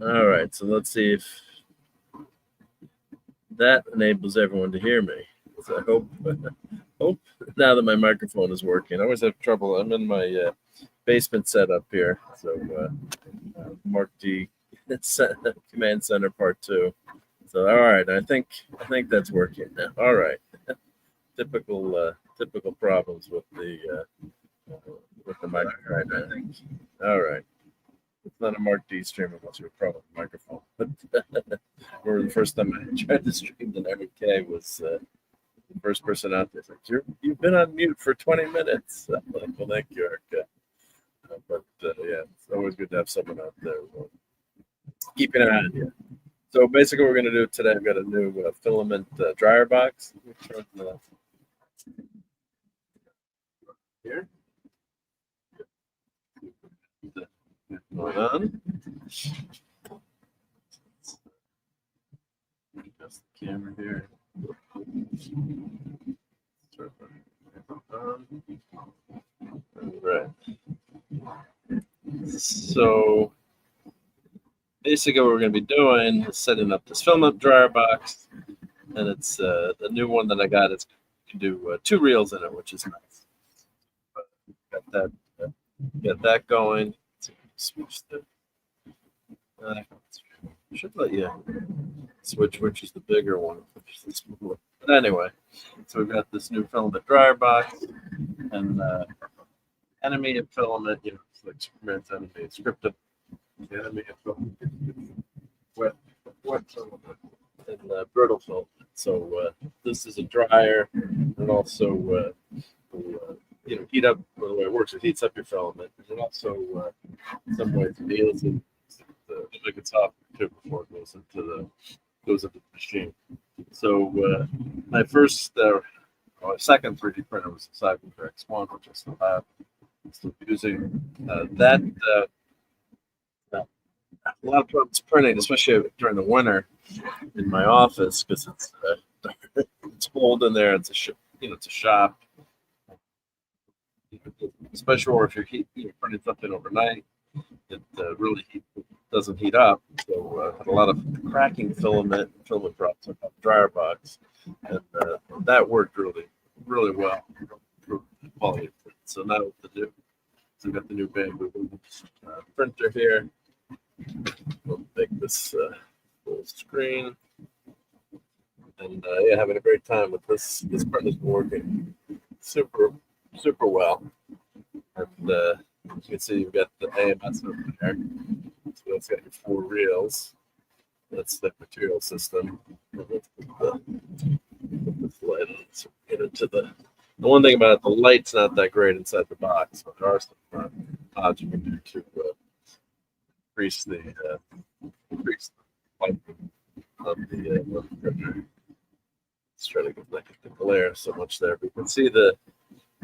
All right, so let's see if that enables everyone to hear me. So I hope now that my microphone is working. I always have trouble. I'm in my basement setup here. So Marc D Command Center Part 2. So all right, I think that's working now. All right, typical problems with the microphone. All right. It's not a Marc D stream unless you have a problem with the microphone. But the first time I tried to stream the MK was the first person out there. Like, you've been on mute for 20 minutes. I'm like, well, thank you, Erica. But yeah, it's always good to have someone out there keeping an eye on you. So basically, what we're going to do today, I've got a new filament dryer box. Here. Going on. Adjust the camera here. Right. So basically what we're going to be doing is setting up this filament dryer box, and it's the new one that I got. It's you can do 2 reels in it, which is nice. Got that going. Switch the should let you switch which is the bigger one, which is the smaller. But anyway, so we've got this new filament dryer box, and enemy of filament, it's like Superman's enemy. It's scripted. The enemy of filament, wet filament, and brittle filament. So this is a dryer, and also heat up. Well, the way it works, it heats up your filament, and it also in some ways deals it to make it soft too before it goes into the machine. So my second 3D printer was the Solvol X1, which I still have. I'm still using that. A lot of problems printing, especially during the winter in my office, because it's cold in there. It's a shop. Especially if you're printing something overnight, it really doesn't heat up. So I had a lot of cracking filament drops on the dryer box, and that worked really well. Quality. So now what to do? So we've got the new Bambu printer here. We'll make this full screen, and having a great time with this. This printer's working super well, and you can see you've got the AMS over there. So it's got your 4 reels. That's the material system. Let's put this light on so we get into the one thing about it, the light's not that great inside the box, but there are some odds you can do to increase the light of the printer. Let's try to get the glare so much there. But you can see the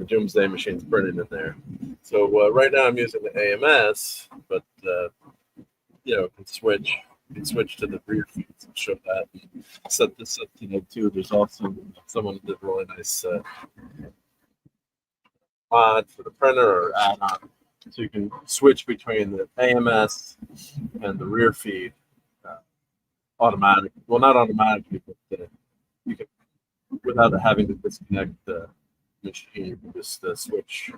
Doomsday Machine's printed in there. So right now I'm using the AMS, but you can switch to the rear feed and show that. Set this up to too. There's also someone did a really nice mod for the printer or add-on, so you can switch between the AMS and the rear feed automatically. Well, not automatically, but you can, without having to disconnect the machine, you can just switch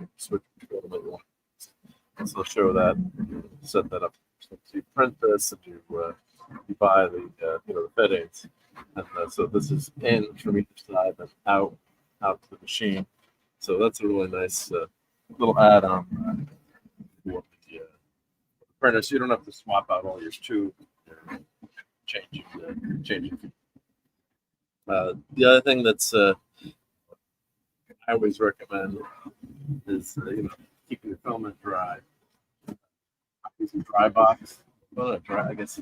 between them. So I'll show that. Set that up. So you print this, and you buy the the fittings, and so this is in from each side and out to the machine. So that's a really nice little add-on for the printer, so you don't have to swap out all your tubes. Changing. The other thing that's I always recommend is keeping your filament dry. Using dry box, I guess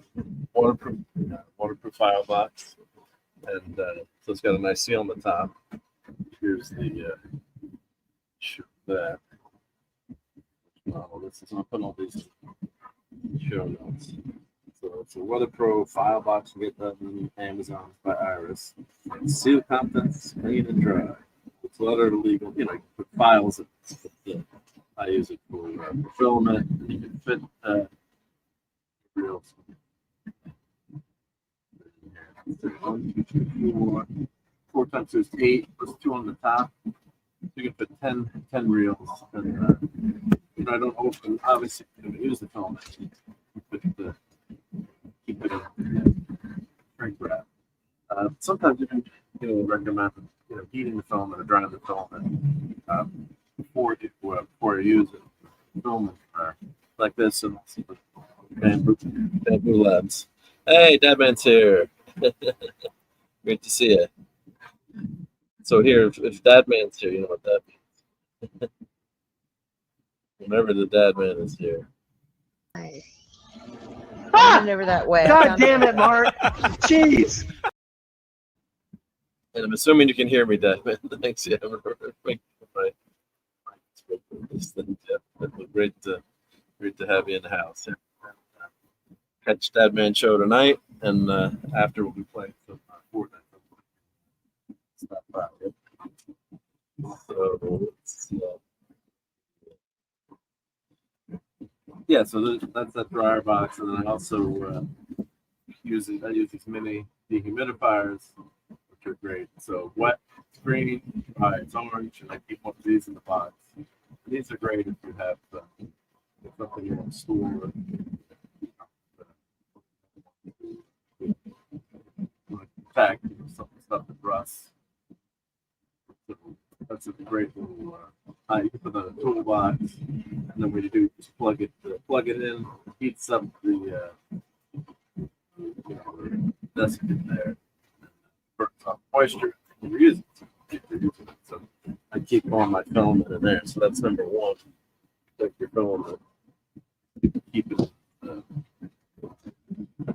waterproof file box, and so it's got a nice seal on the top. Here's the that. This is, I'll put all these show notes. So it's a weatherproof file box. We get that on Amazon by Iris. Seal contents clean and dry. It's letter legal. You can put files. I use it for filament. You can fit reels 1, 2, 3, 4. 4 times 2 is 8, plus 2 on the top. You can put 10 reels. And I don't open, obviously, you don't use the filament. But keep it in shrink wrap. Sometimes you can recommend heating the filament or drying the filament before you use it. Filament like this and bamboo labs. Hey, Deadman's here. Great to see you. So here, if Deadman's here, you know what that means. Whenever the Deadman is here. Nice. Ah! Over that way. God damn it, Mark! Jeez. And I'm assuming you can hear me, Deadman. Thanks, yeah. Great to have you in the house. Catch Deadman show tonight, and after we'll be playing some Fortnite. Stop by. So yeah, so that's that dryer box, and then I also use these mini dehumidifiers, which are great. So wet, green, dry, it's orange, and I keep one of these in the box. And these are great if you have something you want to store. Pack some stuff that rusts. So that's a great little. You can put that in a toolbox, and then what you do is plug it in, heats up the desk in there, burns off moisture, and you use it. So I keep all my filament in there. So that's number one. Protect your filament. Keep it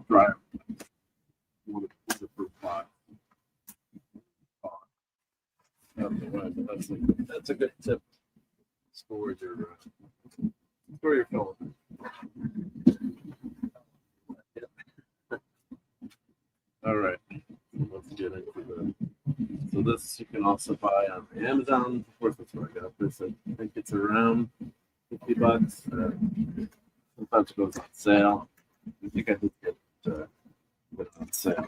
dry. Waterproof box. That's a good tip. Store your filament. All right, let's get into so this you can also buy on Amazon. Of course, that's where I got this. I think it's around $50. Sometimes it goes on sale. I think I did get it on sale.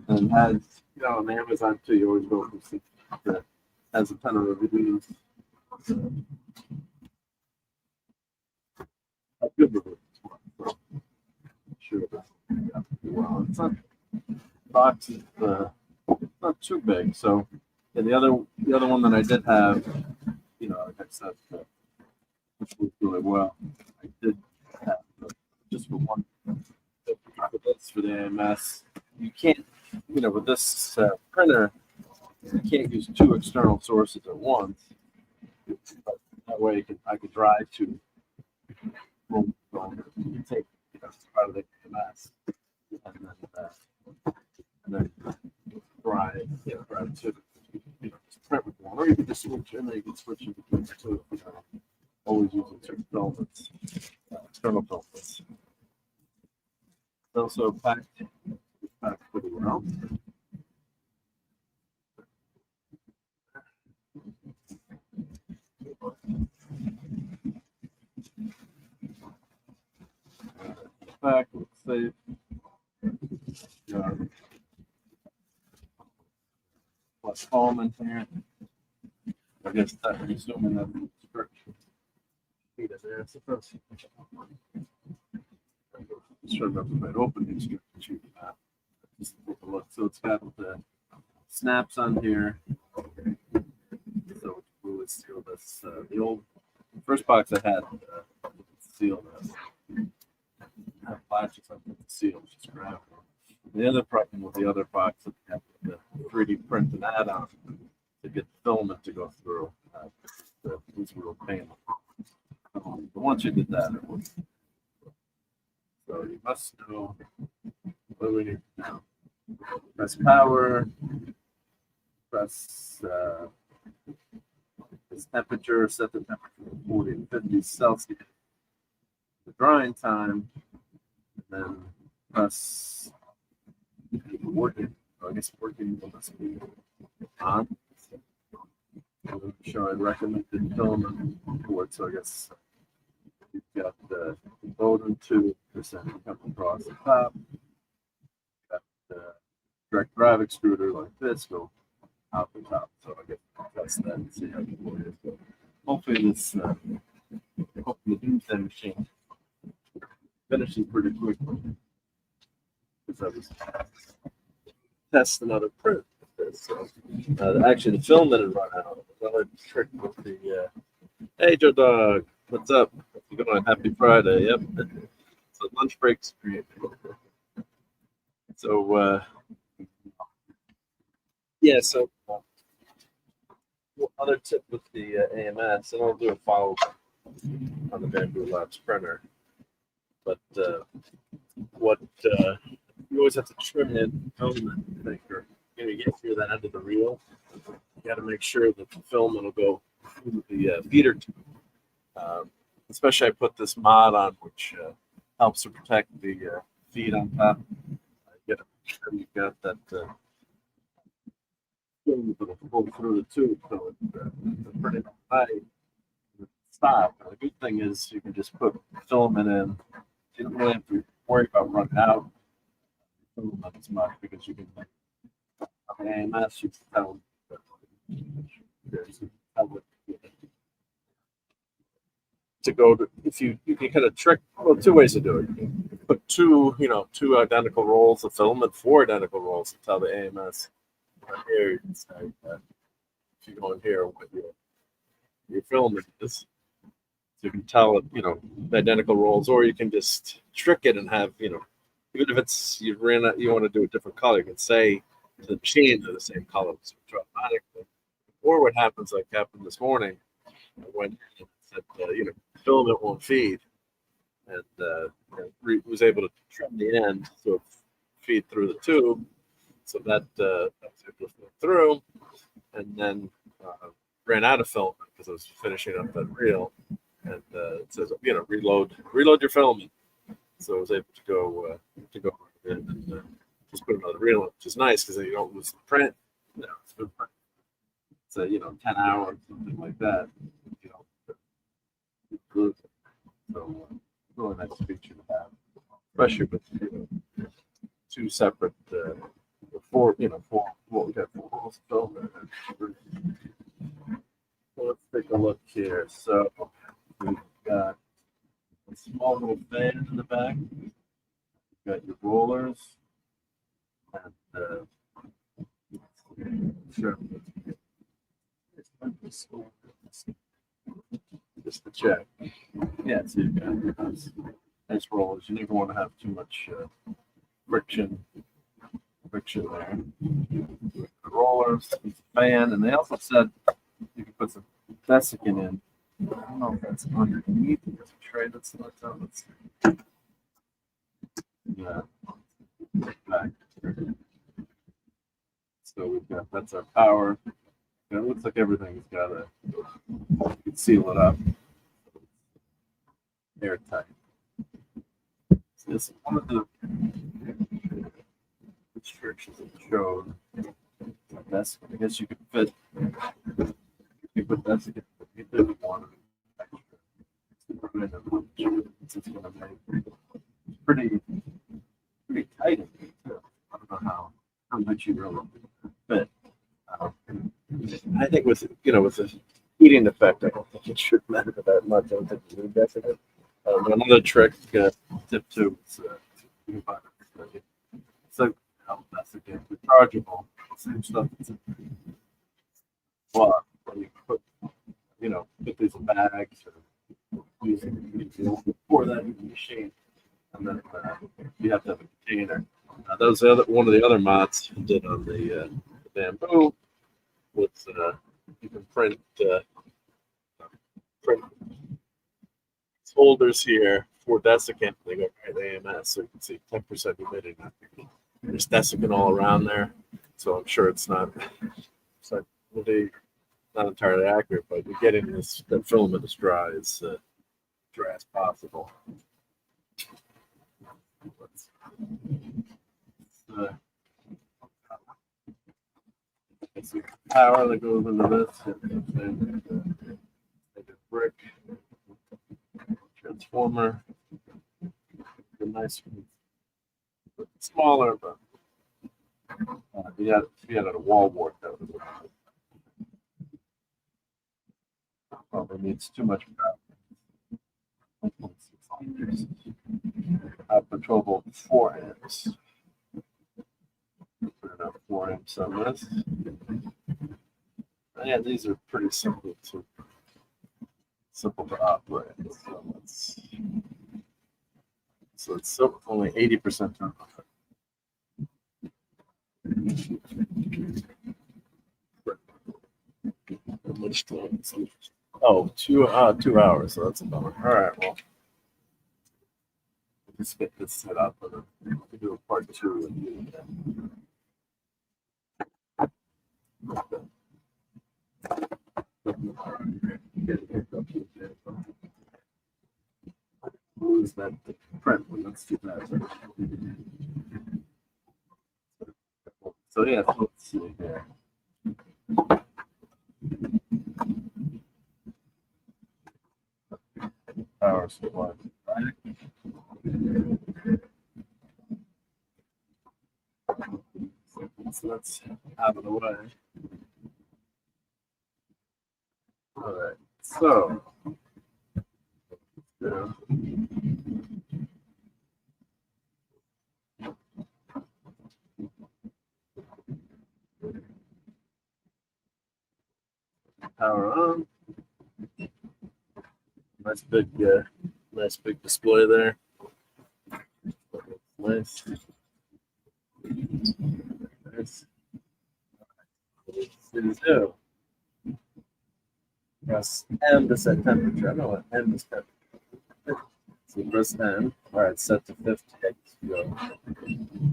And as on Amazon too, you always go for something that has a ton of reviews. A good review. So, sure. Well, it's not box is not too big. So, and the other one that I did have, like I said, which was really well. I did have just for one. For the AMS, you can't, with this printer, you can't use 2 external sources at once. But that way, I could drive to. You can take part of the AMS, and then drive to just print with one, or you can just switch, and then you can switch in between the two. Always using certain filaments, external filaments. Also packed pretty well. Back, let's say, plus foam in here. I guess that I'm assuming that structure. Feet in there, I suppose. Sure enough, if I'd open these, you can shoot that. Just take a look. So it's got the snaps on here. So we would seal this. The old first box I had sealed this. Have latches on the seal, just grab it. The other problem with the other box is you have the 3D print and add on to get the filament to go through. It was real painful. But once you did that, it was. So you must know what do we need now. Press power, press this temperature, set the temperature to 40 to 50 Celsius. The drying time, and then press working. I guess working must be on. I'm sure I'd recommend the filament board, so I guess you've got the golden 2% coming across the top. Got the direct drive extruder like this go out the top. So I get to test that and see how it is. So hopefully hopefully the Doomsday Machine finishes pretty quickly. Because I was testing another print. So actually the filament had run out. Another trick with the hey Joe Dog, what's up? How's it going? Happy Friday. Yep. So lunch breaks. So yeah, so other tip with the AMS, and I'll do a follow on the Bambu Labs printer. But what you always have to trim in filament. You get through that end of the reel. You got to make sure that the filament will go through the feeder tube. Especially, I put this mod on, which helps to protect the feed on top. You got to make sure you've got that film that'll pull through the tube, so it's pretty high. Stop. And the good thing is you can just put filament in. You don't really have to worry about running out filament as much because you can AMS, you can tell to go to, if you can kind of trick, well, two ways to do it. You can put two identical rolls of filament, 4 identical rolls, and tell the AMS here, you can say if you go in here with your filament is, so you can tell it, the identical rolls, or you can just trick it and have, even if it's you want to do a different color, you can say to the machine they're the same color, so automatically. Or what happens, like happened this morning, when it said, filament won't feed, and was able to trim the end so it feed through the tube, so that was able to flow through, and then ran out of filament because I was finishing up that reel, and it says, reload your filament. So I was able to go in and just put another reel in, which is nice because you don't lose the print. It's good print. It's 10 hours, something like that. Lose it. So really nice feature to have, especially with 2 separate 4 rolls of film. So let's take a look here. So we've got a small little fan in the back. You've got your rollers, and sure. Just to check. Yeah, so you've got nice rollers. You never want to have too much friction there. The rollers, the fan, and they also said you can put some desiccant in. I don't know if that's underneath. There's a tray that's not on. Let's see. Yeah. Back. So we've got, that's our power. And it looks like everything's got you can seal it up. Airtight. So this is one of the restrictions it showed. That's, I guess you could fit. You put desiccant, you didn't want it extra. It's going to make pretty tight in here too. I don't know how much you really fit. I think with the heating effect, I don't think it should matter that much. I don't think you need desiccant. But another trick, tip 2, is so desiccant, rechargeable, same stuff. Well, when you put these in bags or pour that in the machine, and then you have to have a container. That was one of the other mods I did on the Bambu. With you can print holders here for desiccant. They go right AMS, so you can see 10% humidity. There's desiccant all around there, so I'm sure it's not entirely accurate, but you're getting that filament as dry as possible. It's the power that goes into this. Like a brick transformer. A nice, smaller, but If you had a wall wart, that would probably needs too much power. 1.6 liters. Output 12 volt 4 amps. Put enough 4 amps on this. Yeah, these are pretty simple to operate. So it's only 80% turn. Which one? Oh, 2 hours. So that's a bummer. All right, well, let's get this set up and then we'll do a part 2. Lose that print when that's too bad. So yeah, let's see here. Power supply. So that's out of the way. All right. So yeah. Power on. Nice big display there. Nice. Nice. Zero. Press M to set temperature. I know what M is temperature. So press M. All right, set to 50. Go.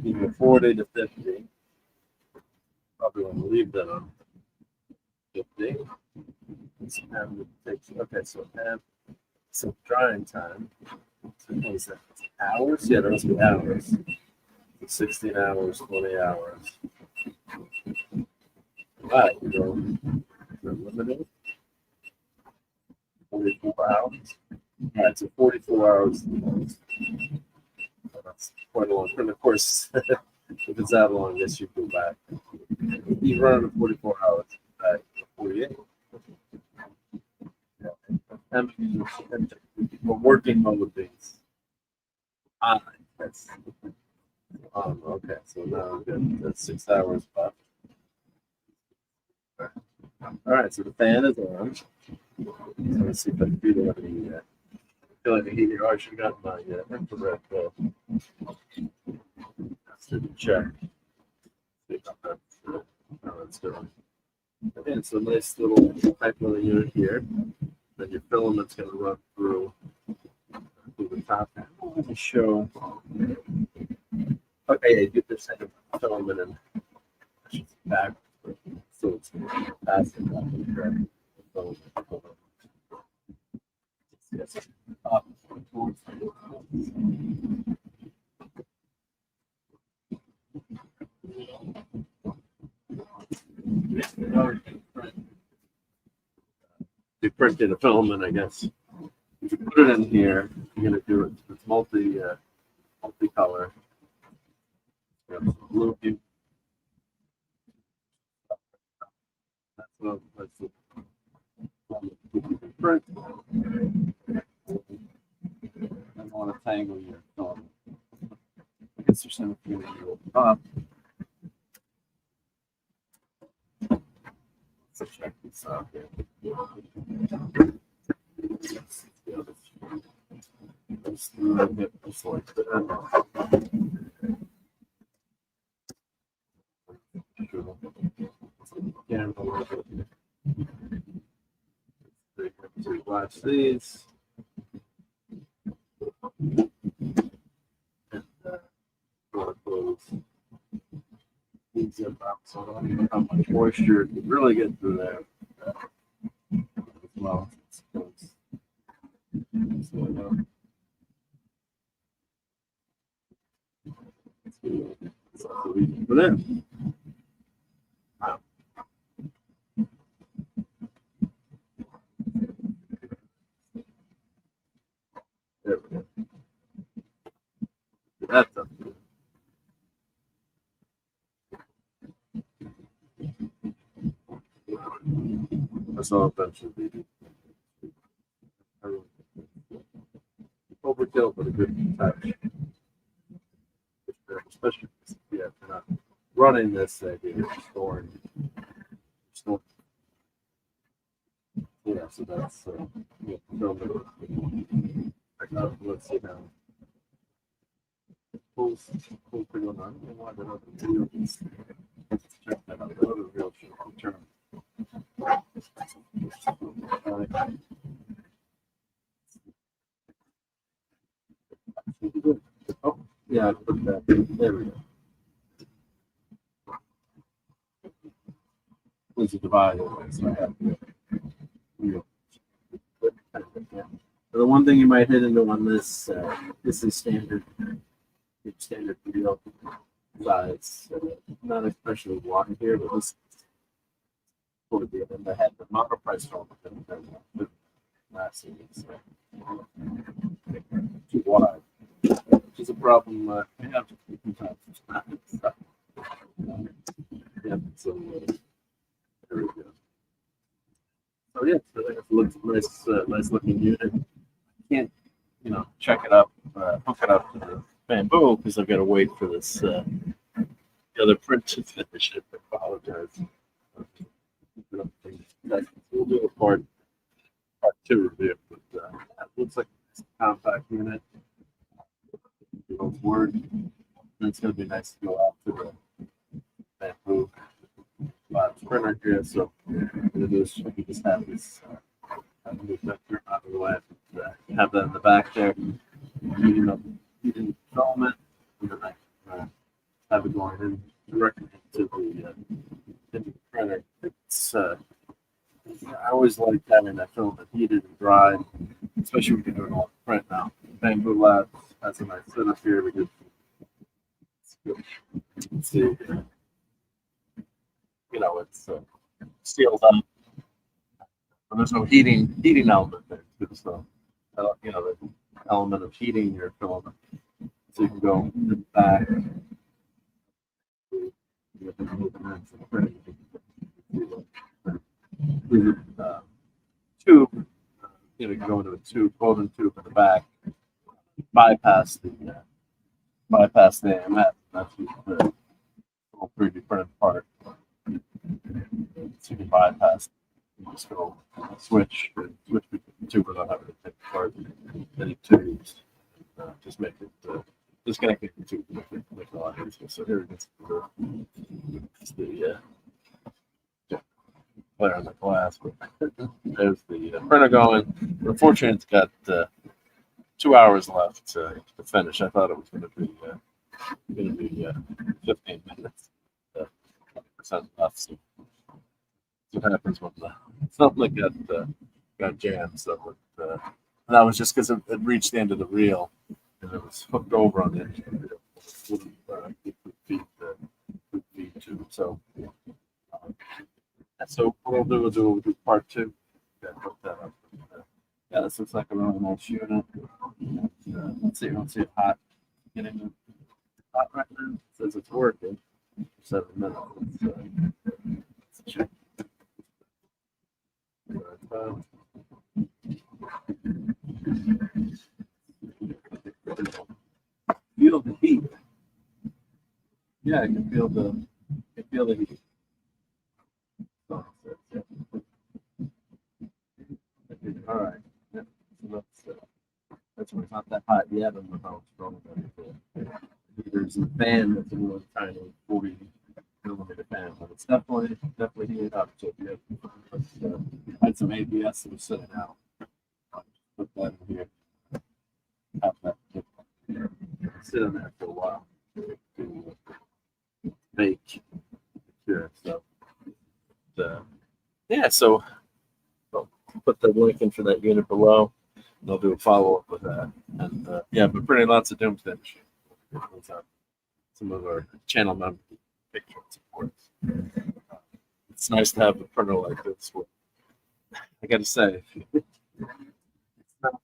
Either 40 to 50. Probably want to leave that on 50. It's M takes. Okay, so M. So drying time. So what is that? Hours? Yeah, that must be hours. 16 hours, 20 hours. All right, we go. Limited. 44 hours. All right, so 44 hours. That's quite a long time. Of course, if it's that long, I guess you go back. You run it 44 hours. Back 48. Yeah. And the working mode things. That's okay. So now we've got 6 hours left. All right, so the fan is on. So let's see if I can feel any. Feel like the heat here. I should have gotten my infrared bill. Let's check. See how that's doing. And so nice little pipe little unit here. Then your filament's going to run through the top. Let me show. Okay, you get this second filament and back. So it's passing that. Yes. You printed a filament, I guess. If you put it in here, you're gonna do it. It's multicolor. Blue. That's the print. I don't want to tangle your film. I guess there's something you will pop. So check this out here. Just a little bit just like that. To watch these. And close these up so I don't know how much moisture to really get through there. As well. So we can put in. There we go. That's up. saw eventually they do. Overkill, but a good touch. Especially if you're not running this idea, you're storing. Yeah, so that's yeah, let's see now. Pulls pretty on. I don't know why they're not the reels. Let's check that out. The other real should return. Oh, yeah, I put that. There we go. Was a divider, so I have real. The one thing you might hit into on this, this is standard real size. Not especially wide here, but this would be. And I had the monoprice film last year, so too wide, which is a problem I have sometimes. Yeah, so there we go. So yeah, so it looks nice looking unit. Can't check it up, hook it up to the Bambu because I've got to wait for this the other print to finish it. I apologize. We'll do a part two review, but it looks like it's a compact unit. Word, and it's going to be nice to go out to the Bambu printer here. So I'm going to do is we just have this. Move that out of the way. Have that in the back there. Heating filament, and then I have it going in directly into the printer. It's I always like having that filament heated and dried, especially when you're doing all the print now. Bambu Labs has a nice setup here because it's it's sealed up. But there's no heating element there too, so the element of heating your filament. So you can go in the back. Tube, you can go into a tube, golden tube in the back, bypass the AMF. That's the whole 3D printed part. So you can bypass. You just go switch between the two without having to take apart any tubes. Just make it disconnecting the two make it a lot easier. So here it is. It's the flare on the glass, but there's the printer going. Unfortunately, it's got 2 hours left to finish. I thought it was going to be 15 minutes. 20% left. So what happens when something like that got jammed. So and that was just because it reached the end of the reel and it was hooked over on the edge of the reel. Feed tube. So so what we'll do part two. Hook that up. Yeah, this looks like a really nice unit. Let's see it hot. Getting it hot right now. It says it's working. 7 minutes. Let's check. Feel the heat. Yeah, I can feel the heat. All right. Yeah. So that's why it's not that hot yet. I don't know how strong that is. There's a fan that's a really tiny 40 millimeter fan, but it's definitely heated up. So if you had some ABS that was sitting out, put that in here. Have that sit in there for a while to bake. Sure. So yeah, so I'll put the link in for that unit below. And I'll do a follow up with that. And yeah, but printing lots of Doomsday Machine. Some of our channel members picture supports. It's nice to have a printer like this. I got to say, it's not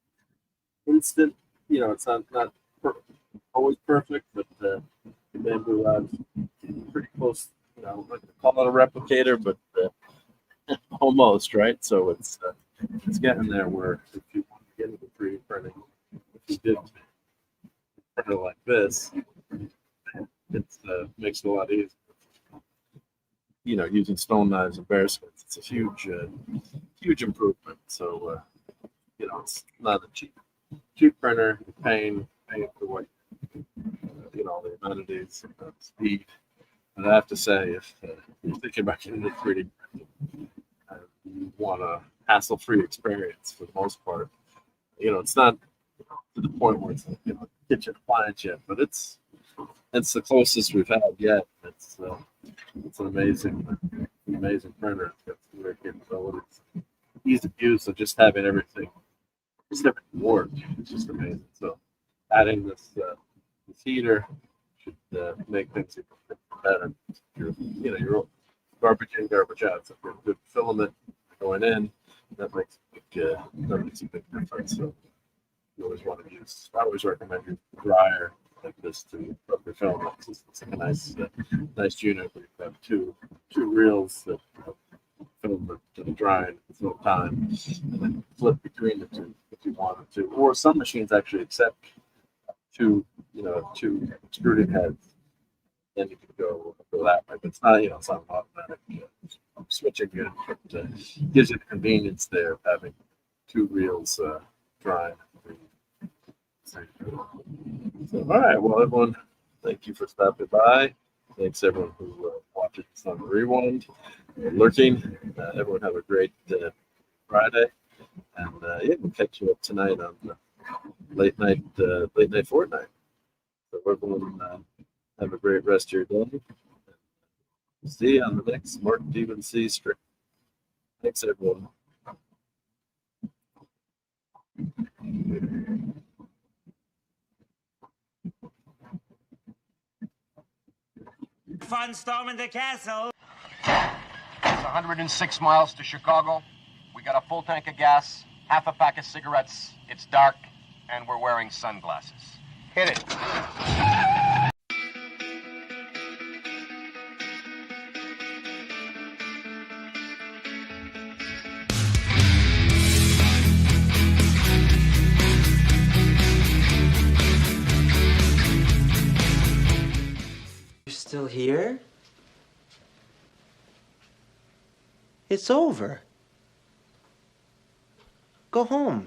instant. It's not always perfect, but the Bambu Labs pretty close. I don't like to call it a replicator, but almost, right? So it's getting there where if you want to get into 3D printing, if you did a printer like this, it makes it a lot easier. You know, using stone knives and bear skins, it's a huge improvement. So you know, it's not a cheap printer. You're paying for what you know, the amenities, speed. And I have to say, if you're thinking about getting into 3D printing, you want a hassle-free experience for the most part. You know, it's not to the point where it's you know kitchen appliance yet, but it's the closest we've had yet. It's an amazing printer. It's got some great capabilities, ease of use, so just having everything work. It's just amazing. So adding this heater should make things even better. You're garbage in, garbage out. So if you have good filament going in, that makes a big difference. So you always want to use. I always recommend your dryer like this to rub your filament. It's like a nice unit where you have two reels that filament to the drying at the same time, and then flip between the two if you wanted to. Or some machines actually accept two extruding heads. Then you can go that way. But it's not it's not an automatic switching unit. But gives you the convenience there of having two reels drying. So, all right, well, everyone, thank you for stopping by. Thanks everyone who watches this on the rewind, lurking. Everyone have a great Friday, and yeah, we'll catch you up tonight on the late night Fortnite. So everyone, have a great rest of your day. See you on the next Marc D stream. Thanks everyone. Fun storming the castle. It's 106 miles to Chicago. We got a full tank of gas, half a pack of cigarettes. It's dark, and we're wearing sunglasses. Hit it. Still here? It's over. Go home.